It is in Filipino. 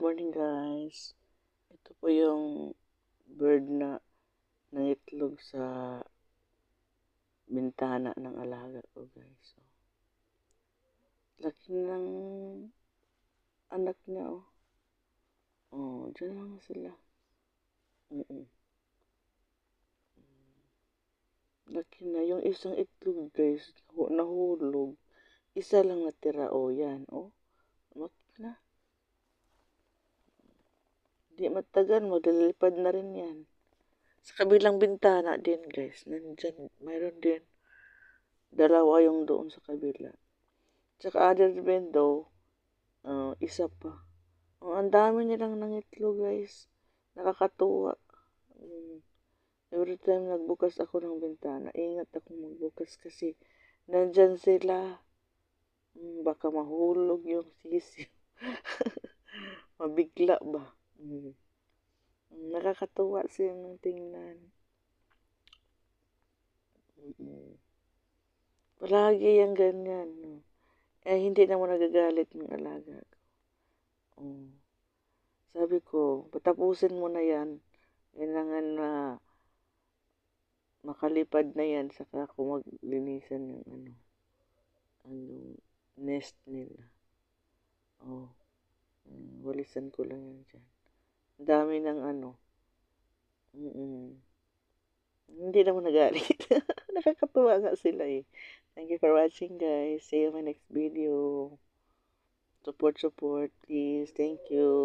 Good morning guys. Ito po yung bird na nangitlog sa bintana ng alaga ko guys. So, laki ng anak niya oh. Oh, dyan lang sila. Laki na. Yung isang itlog guys, nahulog. Isa lang natira oh, yan oh. Laki na. Di matagal, maglalipad na rin yan. Sa kabilang bintana din guys, nandyan, mayroon din. Dalawa yung doon sa kabila. Tsaka other window, isa pa. Oh, ang dami nilang nangitlog guys. Nakakatuwa. Every time nagbukas ako ng bintana, ingat ako magbukas kasi nandyan sila. Baka mahulog yung sisiw. Mabigla ba? Nakakatuwa silang tingnan. Palagi yung ganyan. No? Hindi naman nagagalit ng alaga ko. Sabi ko, patapusin mo na yan. Kailangan na makalipad na yan. Saka ako maglinisan yung nest nila. Walisan ko lang yan dyan. Ang dami ng Hindi naman nagalit. Nakakatuwa nga sila eh. Thank you for watching guys. See you in my next video. Support, please. Thank you.